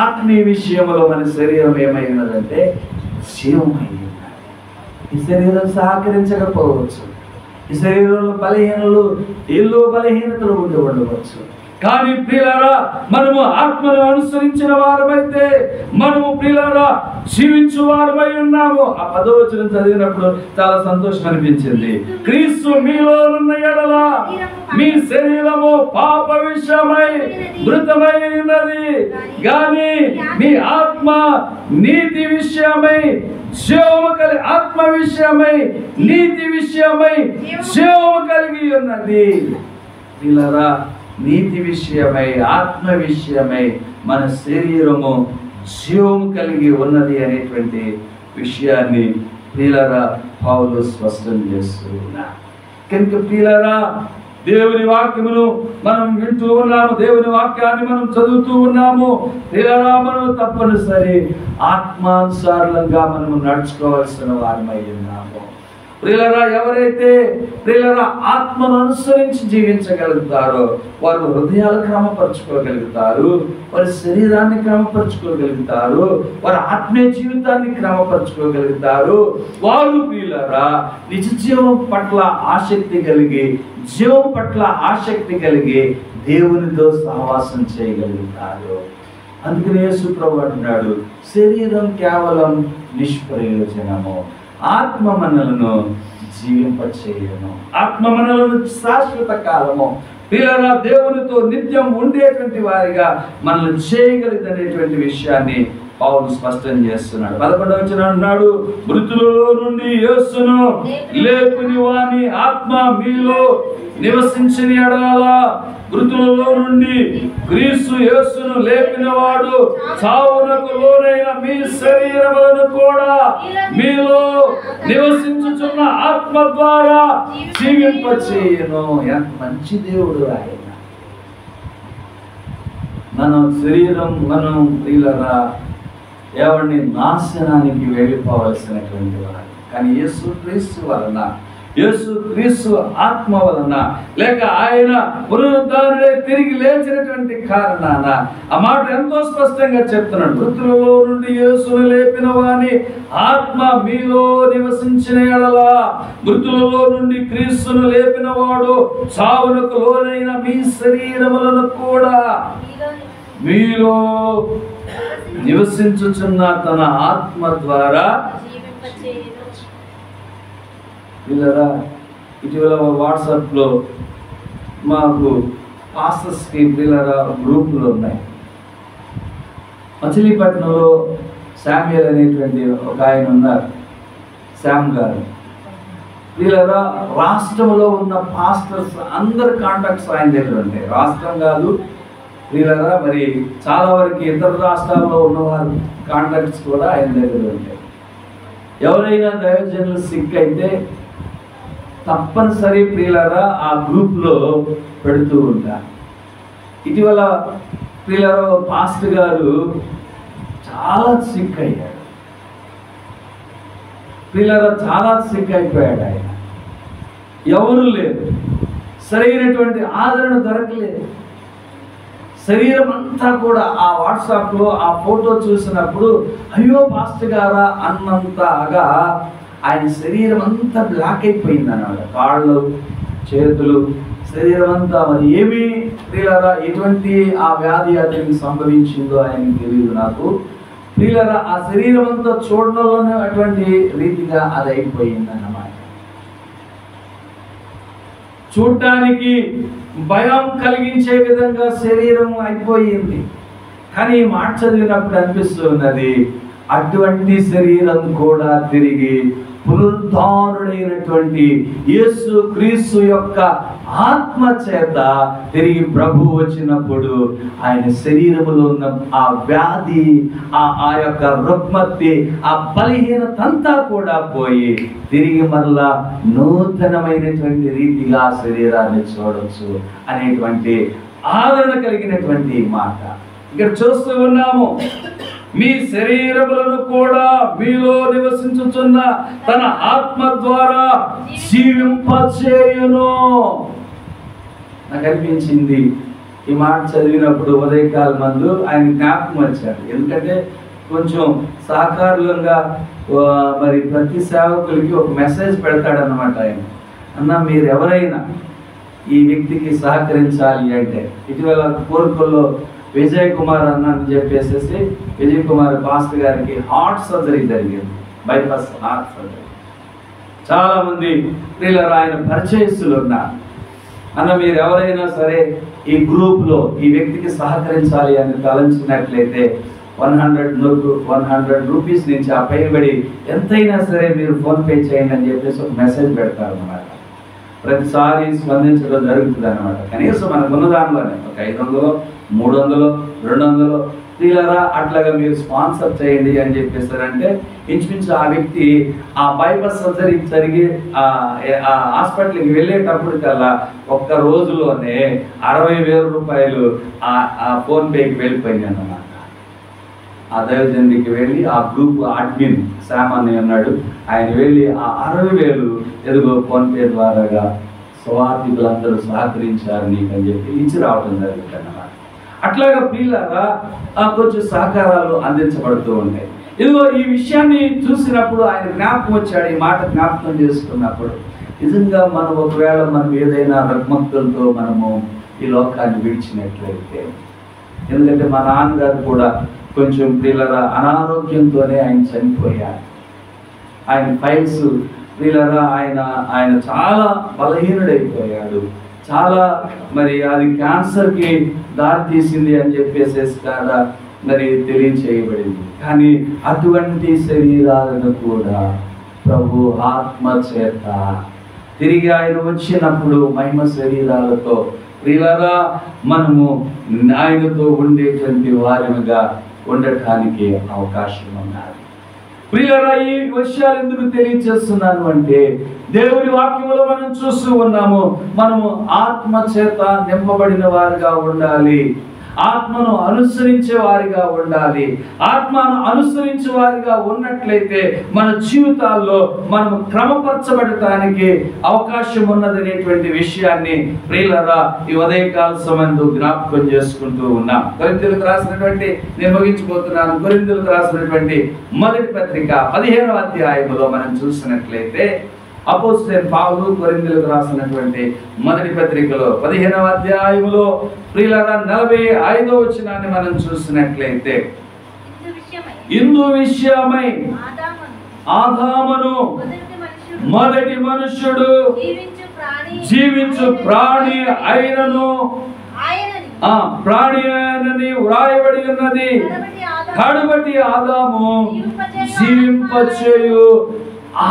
ఆత్మీయ విషయంలో మన శరీరం ఏమై ఉన్నదంటే జీవమై ఉన్నది. ఈ శరీరం సహకరించకపోవచ్చు, ఈ శరీరంలో బలహీనతలు ఉండవచ్చు. కానీ ప్రియులారా, మనము ఆత్మను అనుసరించిన వారమైతే మనము ప్రియులారా జీవించు వారమై ఉన్నాము. ఆ 10వ వచనం చదివినప్పుడు చాలా సంతోషం అనిపించింది. క్రీస్తు మీలో ఉన్న ఎడల మీ శరీరము పాప విషయమై మృతమైనది గాని మీ ఆత్మ నీతి విషయమై జీవము కలిగి, ఆత్మ విషయమై నీతి విషయమై జీవము కలిగి ఉన్నది. ప్రియులారా, నీతి విషయమై ఆత్మ విషయమై మన శరీరము జీవం కలిగి ఉన్నది అనేటువంటి విషయాన్ని ప్రియులారా పౌలు స్పష్టం చేస్తూ ఉన్నారు. కనుక ప్రియులారా, దేవుని వాక్యమును మనం వింటూ ఉన్నాము, దేవుని వాక్యాన్ని మనం చదువుతూ ఉన్నాము. ప్రియులారా, మనం తప్పనిసరి ఆత్మానుసారంగా మనము నడుచుకోవాల్సిన వారమై ఉన్నాము. ప్రియులారా, ఎవరైతే ప్రియులారా ఆత్మను అనుసరించి జీవించగలుగుతారో వారు హృదయాలు క్రమపరచుకోగలుగుతారు, వారి శరీరాన్ని క్రమపరచుకోగలుగుతారు, వారి ఆత్మీయ జీవితాన్ని క్రమపరచుకోగలుగుతారు. వారు ప్రియులారా నిజ జీవం పట్ల ఆసక్తి కలిగి, జీవం పట్ల ఆసక్తి కలిగి దేవునితో సహవాసం చేయగలుగుతారు. అందుకనే యేసు ప్రభువు అంటున్నాడు, శరీరం కేవలం నిష్ప్రయోజనము, ఆత్మ మనలను జీవింపచేయను, ఆత్మ మనలను శాశ్వత కాలము ప్రియులారా దేవునితో నిత్యం ఉండేటువంటి వారిగా మనల్ని చేయగలిగినటువంటి విషయాన్ని పౌలు స్పష్టం చేస్తున్నాడు. 11వ వచనం అన్నాడు, మృతులలో నుండి యేసును లేపుని వాని ఆత్మ మీలో నివసించిన ఎడల, మృతులలో నుండి క్రీస్తు యేసును లేపినవాడు చావునకు లోనైన మీ శరీరములను కూడా మీలో నివసించుచున్న ఆత్మ ద్వారా జీవింపచేయును. ఎంత మంచి దేవుడు ఆయన! మన శరీరం మనం ప్రియులారా ఎవరిని నాశనానికి వెళ్ళిపోవలసినటువంటి వారు, కానీ యేసుక్రీస్తు వలన, యేసుక్రీస్తు ఆత్మ వలన, లేక ఆయన పునరుద్ధానుడై తిరిగి లేచినటువంటి కారణాన ఆ మాట ఎంతో స్పష్టంగా చెప్తున్నాడు. మృతులలో నుండి యేసును లేపిన వాని ఆత్మ మీలో నివసించిన ఎడల, మృతులలో నుండి క్రీస్తును లేపిన వాడు చావునకు లోనైన మీ శరీరములను కూడా మీలో నివసించుచున్న తన ఆత్మ ద్వారా. పిల్లరా, ఇటీవల వాట్సాప్లో మాకు పాస్టర్స్కి పిల్లరా గ్రూపులు ఉన్నాయి. మచిలీపట్నంలో శామ్యుయల్ అనేటువంటి ఒక ఆయన ఉన్నారు, శామ్ గారు. పిల్లరా, రాష్ట్రంలో ఉన్న పాస్టర్స్ అందరి కాంటాక్ట్స్ ఆయన దగ్గర ఉంటాయి. రాష్ట్రం కాదు ప్రియులారా, మరి చాలా వరకు ఇతర రాష్ట్రాల్లో ఉన్నవారు కాంటాక్ట్స్ కూడా ఆయన దగ్గర ఉంటాయి. ఎవరైనా దైవజనులు సిక్ అయితే తప్పనిసరి ప్రియులారా ఆ గ్రూప్లో పెడుతూ ఉంటారు. ఇటీవల ప్రియులారా పాస్టర్ గారు చాలా సిక్ అయ్యాడు. ప్రియులారా చాలా సిక్ అయిపోయాడు ఆయన. ఎవరు లేరు, సరైనటువంటి ఆదరణ దొరకలేదు. శరీరం అంతా కూడా ఆ వాట్సాప్లో ఆ ఫోటో చూసినప్పుడు అయ్యో పాస్టర్ గారా అన్నంతగా ఆయన శరీరం అంతా బ్లాక్ అయిపోయింది అన్నమాట. కాళ్ళు, చేతులు, శరీరం అంతా. మరి ఏమి ప్రియులారా ఎటువంటి ఆ వ్యాధి అతనికి సంభవించిందో ఆయనకి తెలియదు నాకు. ప్రియులారా ఆ శరీరం అంతా చూడడంలోనే అటువంటి రీతిగా అది అయిపోయింది అన్నమాట. చూడటానికి భయం కలిగించే విధంగా శరీరం అయిపోయింది. కానీ ఈ మాట చదివినప్పుడు అనిపిస్తున్నది, అటువంటి శరీరం కూడా తిరిగి పునరుద్ధానుడైనటువంటి యేసు క్రీస్తు యొక్క ఆత్మ చేత తిరిగి ప్రభు వచ్చినప్పుడు ఆయన శరీరములో ఉన్న ఆ వ్యాధి, ఆ యొక్క రుగ్మతి, ఆ బలహీనత అంతా కూడా పోయి తిరిగి మరలా నూతనమైనటువంటి రీతిగా శరీరాన్ని చూడవచ్చు అనేటువంటి ఆదరణ కలిగినటువంటి మాట ఇక్కడ చూస్తూ ఉన్నాము. మీ శరీరములను కూడా మీలో నివసించుచున్న తన ఆత్మ ద్వారా జీవింపచేయును. నాకు అనిపించింది ఈ మాట చదివినప్పుడు ఉదయకాల మందు ఆయన జ్ఞాపకం వచ్చాడు. ఎందుకంటే కొంచెం సహకారులంగా మరి ప్రతి సేవకులకి ఒక మెసేజ్ పెడతాడన్నమాట ఆయన. అన్న మీరు ఎవరైనా ఈ వ్యక్తికి సహకరించాలి అంటే, ఇటీవల కోరుకుల్లో విజయ్ కుమార్ అన్న అని చెప్పేసి విజయ్ కుమార్ పాస్టర్ గారికి హార్ట్ సర్జరీ జరిగింది, బైపాస్ హార్ట్ సర్జరీ. చాలా మంది ప్రియులారా ఆయన పరిచయస్తులు ఉన్నారు. అన్న మీరు ఎవరైనా సరే ఈ గ్రూప్లో ఈ వ్యక్తికి సహకరించాలి అని తలంచినట్లయితే 100 రూపీస్ నుంచి ఆ పైబడి ఎంతైనా సరే మీరు ఫోన్పే చేయండి అని చెప్పేసి ఒక మెసేజ్ పెడతారు అన్నమాట. ప్రతిసారి స్పందించడం జరుగుతుంది అన్నమాట. కనీసం మనకు ఉన్న దానిలోనే ఒక 500, 300, 200 ప్రియులారా అట్లాగా మీరు స్పాన్సర్ చేయండి అని చెప్పేసారంటే ఇంచుమించు ఆ వ్యక్తి ఆ బైపాస్ సర్జరీ జరిగి ఆ హాస్పిటల్కి వెళ్ళేటప్పుడు కల్లా ఒక్క రోజులోనే 60,000 రూపాయలు ఆ ఫోన్పేకి వెళ్ళిపోయింది అన్నమాట. ఆ దైవజనుడికి వెళ్ళి ఆ గ్రూప్ అడ్మిన్ సామాన్య ఉన్నాడు, ఆయన వెళ్ళి ఆ 60,000 ఎదుగో ఫోన్పే ద్వారాగా స్వార్థికులందరూ సహకరించారు నీకు అని చెప్పి ఇచ్చి రావడం జరుగుతుంది అన్నమాట. అట్లాగా ప్రియులారా కొంచెం సహకారాలు అందించబడుతూ ఉంటాయి. ఇదిగో ఈ విషయాన్ని చూసినప్పుడు ఆయన జ్ఞాపకం వచ్చాడు, ఈ మాట జ్ఞాపకం చేసుకున్నప్పుడు నిజంగా మనం ఒకవేళ మనం ఏదైనా రుగ్మతులతో మనము ఈ లోకాన్ని విడిచినట్లయితే, ఎందుకంటే మా నాన్నగారు కూడా కొంచెం ప్రియులారా అనారోగ్యంతోనే ఆయన చనిపోయారు. ఆయన ఫైల్స్ ప్రియులారా ఆయన చాలా బలహీనుడైపోయాడు, చాలా మరి అది క్యాన్సర్కి దారి తీసింది అని చెప్పేసి కదా మరి తెలియచేయబడింది. కానీ అటువంటి శరీరాలను కూడా ప్రభు ఆత్మ చేత తిరిగి ఆయన వచ్చినప్పుడు మహిమ శరీరాలతో ప్రియులారా మనము ఆయనతో ఉండేటువంటి వారిగా ఉండటానికి అవకాశం ఉన్నది. ప్రియులారా ఈ విషయాలు ఎందుకు తెలియజేస్తున్నాను అంటే దేవుని వాక్యములో మనం చూస్తూ ఉన్నాము, మనము ఆత్మ చేత నింపబడిన వారిగా ఉండాలి, ఆత్మను అనుసరించే వారిగా ఉండాలి. ఆత్మను అనుసరించే వారిగా ఉన్నట్లయితే మన జీవితాల్లో మనం క్రమపరచబడటానికి అవకాశం ఉన్నదనేటువంటి విషయాన్ని ప్రియులారా ఈ ఉదయకాల సమయంలో జ్ఞాపకం చేసుకుంటూ ఉన్నాం. కొరింథీయులకు రాసినటువంటి నేను ముగించబోతున్నాను. కొరింథీయులకు రాసినటువంటి మొదటి పత్రిక 15వ అధ్యాయములో మనం చూసినట్లయితే అపోస్తలుడైన పౌలు కొరింథీయులకు రాసినటువంటి మొదటి పత్రికలో 15వ అధ్యాయములో ప్రియులారా 45వ వచనాన్ని మనం చూసినట్లయితే ఇందు విషయమై ఆదామును మొదటి మనుష్యుడు జీవించు ప్రాణి అయినను ప్రాణి అయినని వ్రాయబడి ఉన్నది. కడబటి ఆదాము జీవింపచేయు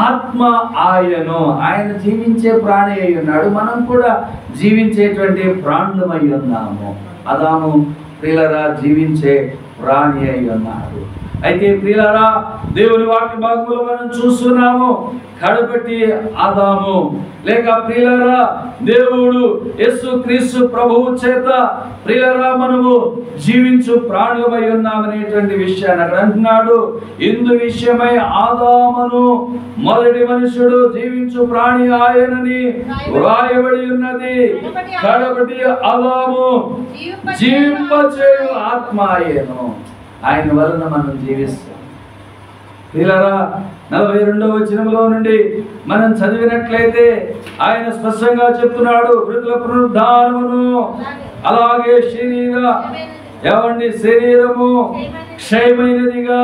ఆత్మ ఆయను. ఆయన జీవించే ప్రాణి అయి ఉన్నాడు, మనం కూడా జీవించేటువంటి ప్రాణులమై ఉన్నాము. ఆదాము ప్రియులారా జీవించే ప్రాణి అయి ఉన్నాడు. అయితే ప్రియులారా దేవుని వాక్య భాగంలో మనం చూస్తున్నాము, కడపటి ఆదాము లేక ప్రియులారా దేవుడు యేసుక్రీస్తు ప్రభువు చేత ప్రియులారా మనము జీవించు ప్రాణులమై ఉన్నామనేటువంటి విషయాన్ని అక్కడ అంటున్నాడు. ఇందు విషయమై ఆదామును మొదటి మనుషుడు జీవించు ప్రాణి ఆయనని వ్రాయబడి ఉన్నది. కడపటి ఆదాము జీవింపచేయు ఆత్మ ఆయను. ఆయన వలన మనం జీవిస్తాం. ప్రియులారా 42వ వచనంలో నుండి మనం చదివినట్లయితే ఆయన స్పష్టంగా చెప్తున్నాడు, మృతుల పునరుద్ధానమును అలాగే శరీరము క్షయమైనదిగా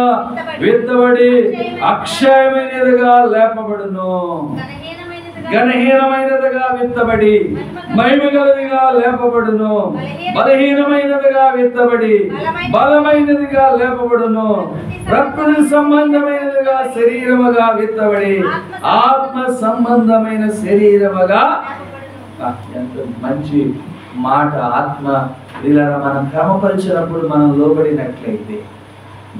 విత్తబడి అక్షయమైనదిగా లేపబడును. ఘనహీనమైనదిగా విత్తబడి మహిమగలదిగా లేపబడును. బలహీనమైనదిగా విత్తబడి బలమైనదిగా లేపబడును. ప్రకృతి సంబంధమైనదిగా శరీరముగా విత్తబడి ఆత్మ సంబంధమైన శరీరముగా. ఎంత మంచి మాట! ఆత్మ ఇలా మనం క్రమపరిచినప్పుడు మనం లోబడినట్లయితే,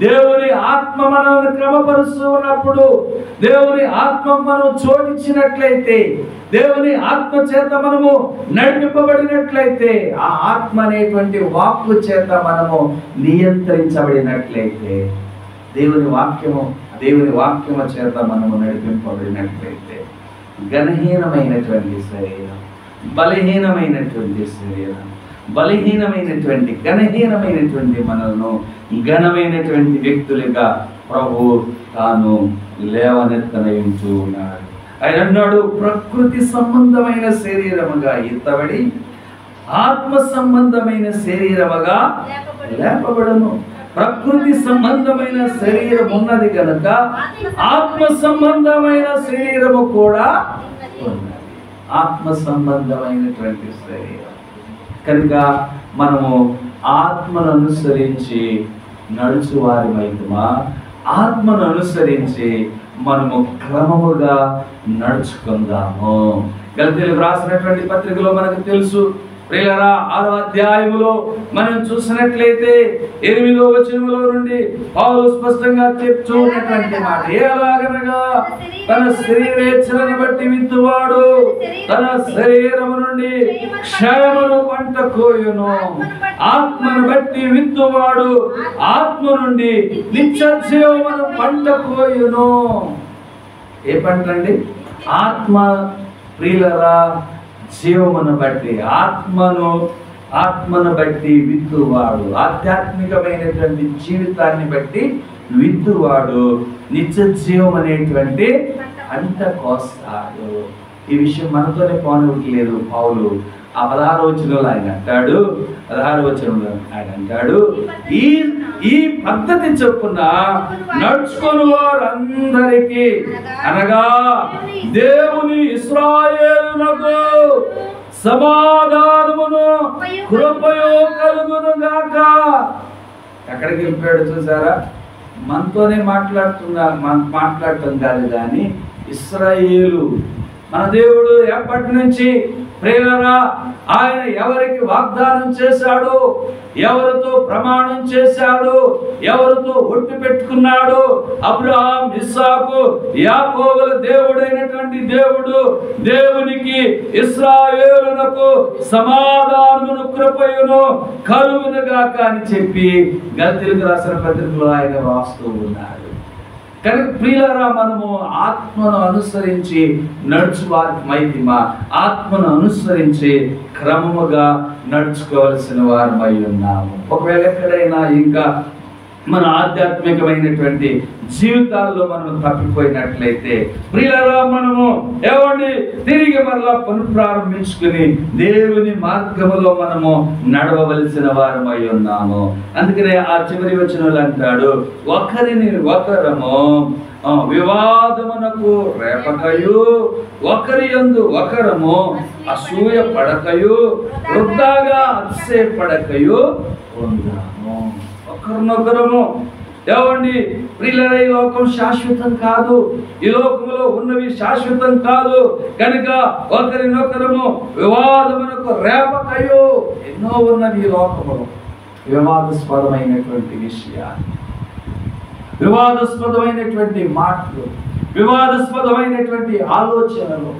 దేవుని ఆత్మ మనల్ని క్రమపరుస్తూ ఉన్నప్పుడు, దేవుని ఆత్మ మనం చోటించినట్లయితే, దేవుని ఆత్మ చేత మనము నడిపింపబడినట్లయితే, ఆ ఆత్మ అనేటువంటి వాక్కు చేత మనము నియంత్రించబడినట్లయితే, దేవుని వాక్యము చేత మనము నడిపింపబడినట్లయితే, ఘనహీనమైనటువంటి శరీరం, బలహీనమైనటువంటి శరీరం, బలహీనమైనటువంటి ఘనహీనమైనటువంటి మనలను ఘనమైనటువంటి వ్యక్తులుగా ప్రభు తాను లేవనెత్తనయించు ఉన్నాడు. ఆయన అన్నాడు, ప్రకృతి సంబంధమైన శరీరముగా ఎత్తబడి ఆత్మ సంబంధమైన శరీరముగా లేపబడను. ప్రకృతి సంబంధమైన శరీరం ఉన్నది కనుక ఆత్మ సంబంధమైన శరీరము కూడా ఉన్నది. ఆత్మ సంబంధమైనటువంటి శరీరం కనుక మనము ఆత్మను అనుసరించి నడుచువారిమైతుమా, ఆత్మను అనుసరించి మనము క్రమముగా నడుచుకుందాము. గలతీయులకు రాసినటువంటి పత్రికలో మనకు తెలుసు, ప్రియులారా 6వ అధ్యాయములో మనం చూసినట్లయితే 8వ వచనములో నుండి పౌలు స్పష్టంగా చెప్తున్నటువంటి మాట ఎలాగనగా తన శరీరేచ్ఛలను బట్టి విత్తువాడు తన శరీరము నుండి క్షయమును పంట కోయును, ఆత్మను బట్టి విత్తువాడు ఆత్మ నుండి నిత్య జీవమును పంట కోయును. ఏ పంట అండి? ఆత్మ. ప్రియులారా, జీవమును బట్టి ఆత్మను బట్టి విత్తువాడు, ఆధ్యాత్మికమైనటువంటి జీవితాన్ని బట్టి విత్తువాడు నిత్య జీవం అనేటువంటి పంట కోస్తాడు. ఈ విషయం మనతోనే పోనవట్లేదు. పౌలు ఆ 16వ వచనంలో ఆయన అంటాడు ఈ పద్ధతి చొప్పున నడుచుకుని వారందరికీ అనగా దేవుని ఇశ్రాయేలునకు సమాధానమును కృపయు కలుగును గాక. ఎక్కడికి వెళ్ళిపోయాడు చూసారా? మనతోనే మాట్లాడటం కాదు కానీ ఇశ్రాయేలు మన దేవుడు ఎప్పటి నుంచి ప్రియులారా ఆయన ఎవరికి వాగ్దానం చేశాడు, ఎవరితో ప్రమాణం చేశాడు, ఎవరితో ఒట్టు పెట్టుకున్నాడు, అబ్రహాం, ఇస్సాకు, యాకోబుల దేవుడైనటువంటి దేవుడు దేవునికి ఇశ్రాయేలునకు సమాధానమును కృపయును కలుగును గాక అని చెప్పి గలతీయులకు రాసిన పత్రికలో ఆయన రాస్తూ ఉన్నాడు. కనుక ప్రియులారా, మనము ఆత్మను అనుసరించి నడుచువారమైతిమా, ఆత్మను అనుసరించి క్రమముగా నడుచుకోవాల్సిన వారమై ఉన్నాము. ఒకవేళ ఎక్కడైనా ఇంకా మన ఆధ్యాత్మికమైనటువంటి జీవితాల్లో మనం తప్పిపోయినట్లయితే ప్రియులారా, మనము తిరిగి మరలా పునఃప్రారంభించుకుని దేవుని మార్గములో మనము నడవవలసిన వారమై ఉన్నాము. అందుకనే ఆ చివరి వచనంలో అంటాడు, ఒకరిని ఒకరము వివాదమునకు రేపకయు, ఒకరి యందు ఒకరము అసూయ పడకయు, వృద్ధాగా అతిశయపడకయు ఉన్నాము. ఒకరినొకరము ప్రియులారా, ఈ లోకం శాశ్వతం కాదు, ఈ లోకంలో ఉన్నవి శాశ్వతం కాదు. కనుక ఒకరినొకరము వివాదమునకు రేపకయు. ఎన్నో ఉన్నవి ఈ లోకములో వివాదాస్పదమైనటువంటి విషయాలు, వివాదాస్పదమైనటువంటి మాటలు, వివాదాస్పదమైనటువంటి ఆలోచనలు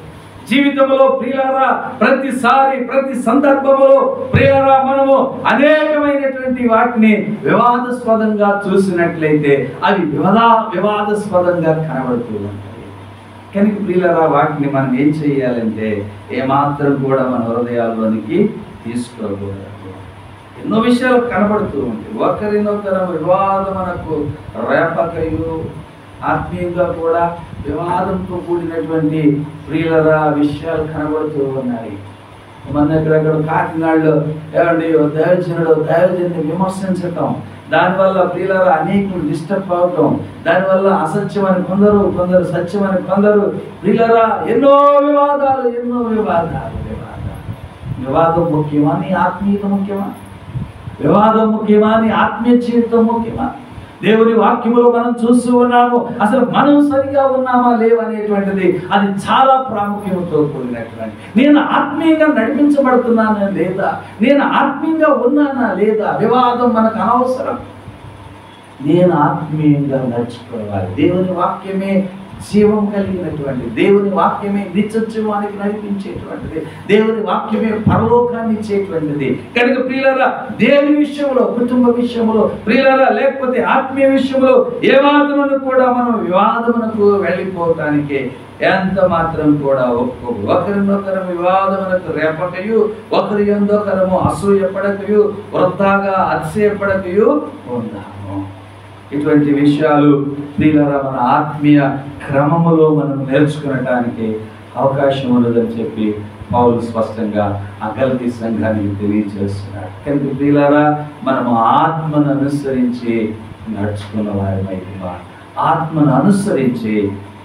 జీవితంలో ప్రియులారా ప్రతిసారి ప్రతి సందర్భంలో ప్రియులారా మనము అనేకమైనటువంటి వాటిని వివాదాస్పదంగా చూసినట్లయితే అవి వివాదాస్పదంగా కనబడుతూ ఉంటాయి. కనుక ప్రియులారా వాటిని మనం ఏం చేయాలంటే ఏమాత్రం కూడా మన హృదయాల్లోనికి తీసుకోకూడదు. ఎన్నో విషయాలు కనబడుతూ ఉంటాయి. ఒకరినొకరు వివాదమునకు రేపకయు, ఆత్మీయంగా కూడా వివాదంతో కూడినటువంటి ప్రియులరా విషయాలు కనబడుతూ ఉన్నాయి. మన ఎక్కడెక్కడ కాకినాడలో దైవజనుడిని విమర్శించటం, దానివల్ల ప్రియులరా అనేకులు డిస్టర్బ్ అవటం, దానివల్ల అసత్యమని కొందరు సత్యమని కొందరు ప్రియులరా ఎన్నో వివాదాలు. వివాదం ముఖ్యమా? నీ ఆత్మీయత ముఖ్యమా? వివాదం ముఖ్యమా? నీ ఆత్మీయ జీవితం ముఖ్యమా? దేవుని వాక్యములో మనం చూస్తూ ఉన్నాము, అసలు మనం సరిగా ఉన్నామా లేవనేటువంటిది అది చాలా ప్రాముఖ్యంతో కూడినటువంటి. నేను ఆత్మీయంగా నడిపించబడుతున్నానా లేదా, నేను ఆత్మీయంగా ఉన్నానా లేదా, వివాదం మనకు అనవసరం. నేను ఆత్మీయంగా నడుచుకోవాలి. దేవుని వాక్యమే జీవం కలిగినటువంటి, దేవుని వాక్యమే నిత్య జీవానికి నడిపించేటువంటిది, దేవుని వాక్యమే పరలోకాన్ని ఇచ్చేటువంటిది. కనుక ప్రియులారా దేవుని విషయంలో, కుటుంబ విషయంలో ప్రియులారా లేకపోతే ఆత్మీయ విషయంలో ఏమాత్రమును కూడా మనం వివాదమునకు వెళ్ళిపోవటానికి ఎంత మాత్రం కూడా ఒప్పుకోదు. ఒకరినొకరు వివాదమునకు రేపకయు, ఒకరి యందొకరము అసూయపడకయు, వృద్ధాగా అతిశయపడకయు ఉన్నాము. ఇటువంటి విషయాలు ప్రియులారా మన ఆత్మీయ క్రమములో మనం నేర్చుకునటానికి అవకాశం ఉన్నదని చెప్పి పౌలు స్పష్టంగా ఆ గలతీ సంఘానికి తెలియజేస్తున్నాడు. కనుక ప్రియులారా మనము ఆత్మను అనుసరించి నడుచుకున్న వారమైతే, ఆత్మను అనుసరించి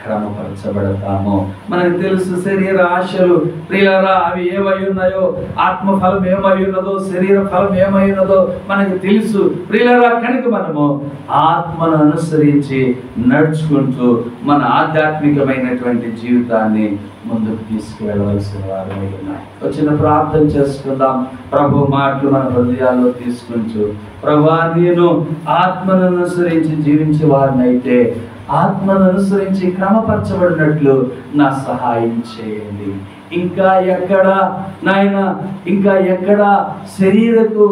క్రమపరచబడతాము. మనకు తెలుసు శరీర ఆశలు ప్రియులారా అవి ఏమై ఉన్నాయో, ఆత్మఫలం ఏమై ఉన్నదో, శరీర ఫలం ఏమై ఉన్నదో మనకు తెలుసు ప్రియులారా. కనుక మనము ఆత్మను అనుసరించి నడుచుకుంటూ మన ఆధ్యాత్మికమైనటువంటి జీవితాన్ని ముందుకు తీసుకువెళ్ళవలసిన వారు ఉన్నాయి. వచ్చిన ప్రార్థన చేసుకుందాం. ప్రభు మాటలు మన హృదయాల్లో తీసుకుంటూ, ప్రభువా నేను ఆత్మను అనుసరించి జీవించే వారినైతే ఆత్మను అనుసరించి క్రమపరచబడినట్లు నా సహాయం చేయండి. ఇంకా ఎక్కడ నాయన, ఇంకా ఎక్కడ శరీరపు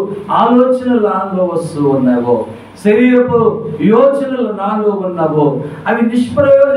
ఆలోచనలు నాలో వస్తూ ఉన్నావో, శరీరపు యోచనలు నాలో ఉన్నావో అవి నిష్ప్రయోజనం